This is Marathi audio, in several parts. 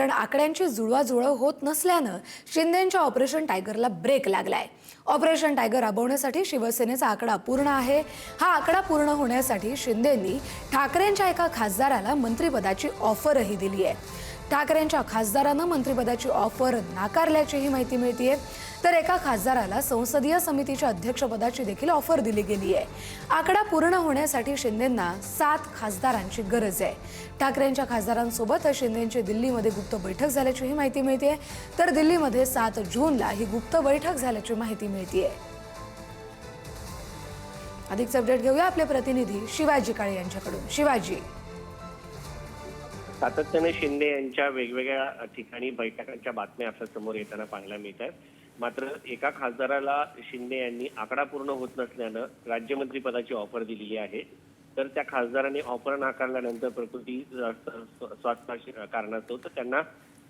कारण आकड्यांची जुळवाजुळव होत नसल्यानं शिंदेंच्या ऑपरेशन टायगरला ब्रेक लागलाय। ऑपरेशन टायगर राबवण्यासाठी शिवसेनेचा आकडा पूर्ण आहे। हा आकडा पूर्ण होण्यासाठी शिंदेंनी ठाकरेंच्या एका खासदाराला मंत्रिपदाची ऑफरही दिली आहे। ठाकरेंच्या खासदारानं मंत्रिपदाची ऑफर नाकारल्याचीही माहिती मिळतेय। तर एका खासदाराला संसदीय समितीच्या अध्यक्षपदाची देखील ऑफर दिली गेली आहे। आकडा पूर्ण होण्यासाठी शिंदेंना 7 खासदारांची गरज आहे। ठाकरेंच्या खासदारांसोबत शिंदेंची दिल्लीमध्ये गुप्त बैठक झाल्याचीही माहिती मिळतेय। तर दिल्लीमध्ये 7 जूनला ही गुप्त बैठक झाल्याची माहिती मिळतेय। अधिक अपडेट घेऊया आपले प्रतिनिधी शिवाजी काळे यांच्याकडून। शिवाजी, सातत्याने शिंदे यांच्या वेगवेगळ्या ठिकाणी बैठकांच्या बातम्या आपल्या समोर येताना पाहायला मिळतात। मात्र एका खासदाराला शिंदे यांनी आकडा पूर्ण होत नसल्यानं राज्यमंत्री पदाची ऑफर दिलेली आहे। तर त्या खासदाराने ऑफर नाकारल्यानंतर प्रकृती स्वास्थ्य कारणास्तव तर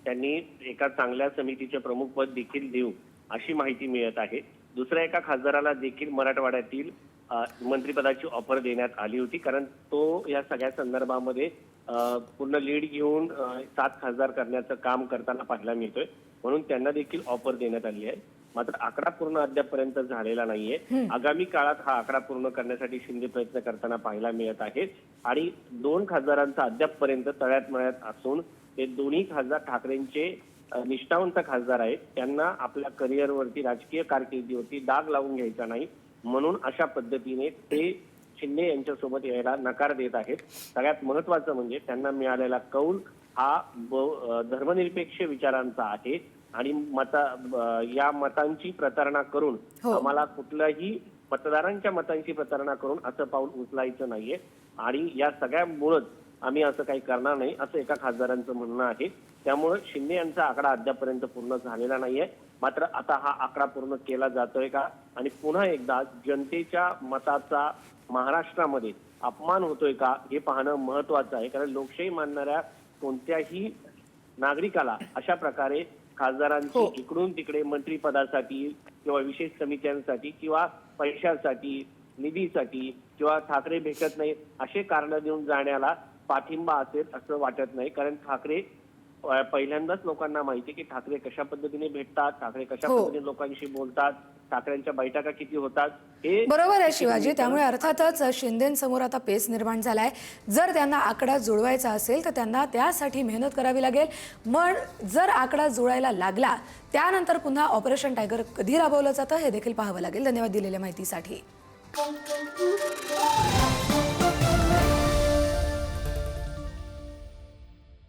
त्यांनी एका चांगल्या समितीचे प्रमुख पद देखील देऊ अशी माहिती मिळत आहे। दुसऱ्या एका खासदाराला देखील मराठवाड्यातील मंत्रिपदाची ऑफर देण्यात आली होती, कारण तो या सगळ्या संदर्भामध्ये पूर्ण लीड घेऊन 7 खासदार करण्याचं काम करताना पाहायला मिळतोय, म्हणून त्यांना देखील ऑफर देण्यात आली आहे। मात्र आकडा पूर्ण अद्यापपर्यंत झालेला नाहीये। आगामी काळात हा आकडा पूर्ण करण्यासाठी शिंदे प्रयत्न करताना पाहायला मिळत आहेत आणि 2 खासदारांचा अद्यापपर्यंत तळ्यात मळ्यात असून ते दोन्ही खासदार ठाकरेंचे निष्ठावंत खासदार आहेत। त्यांना आपल्या करिअरवरती, राजकीय कारकिर्दीवरती डाग लावून घ्यायचा नाही, म्हणून अशा पद्धतीने ते शिंदे यांच्यासोबत यायला नकार देत आहेत। सगळ्यात महत्त्वाचं म्हणजे त्यांना मिळालेला कौल हा धर्मनिरपेक्ष विचारांचा आहे आणि या मतांची प्रतारणा करून आम्हाला कुठल्याही मतदारांच्या मतांची प्रतारणा करून असं पाऊल उचलायचं नाहीये आणि या सगळ्यामुळेच आम्ही असं काही करणार नाही असं एका खासदारांचं म्हणणं आहे। त्यामुळे शिंदे यांचा आकडा अद्यापपर्यंत पूर्ण झालेला नाहीये। मात्र आता हा आकडा पूर्ण केला जातोय का आणि पुन्हा एकदा जनतेच्या मताचा महाराष्ट्रामध्ये अपमान होतोय का हे पाहणं महत्त्वाचं आहे, कारण लोकशाही मानणाऱ्या कोणत्याही नागरिकाला अशा प्रकारे खासदारांची इकडून तिकडे मंत्रिपदासाठी किंवा विशेष समित्यांसाठी किंवा पैशासाठी, निधीसाठी किंवा ठाकरे भेटत नाही असे कारण देऊन जाण्याला पाठिंबा असेल असं वाटत नाही। कारण ठाकरे पहिल्यांदाच लोकांना माहिती की ठाकरे कशा पद्धतीने भेटतात, ठाकरे कशा पद्धतीने लोकांशी बोलतात, ठाकरेंच्या बैठका किती होतात हे बरोबर आहे शिवाजी। त्यामुळे अर्थातच शिंदेंसमोर आता पेच निर्माण झालाय। जर त्यांना आकडा जुळवायचा असेल तर त्यांना त्यासाठी मेहनत करावी लागेल। मग जर आकडा जुळायला लागला त्यानंतर पुन्हा ऑपरेशन टायगर कधी राबवलं जातं हे देखील पाहावं लागेल। धन्यवाद दिलेल्या माहितीसाठी।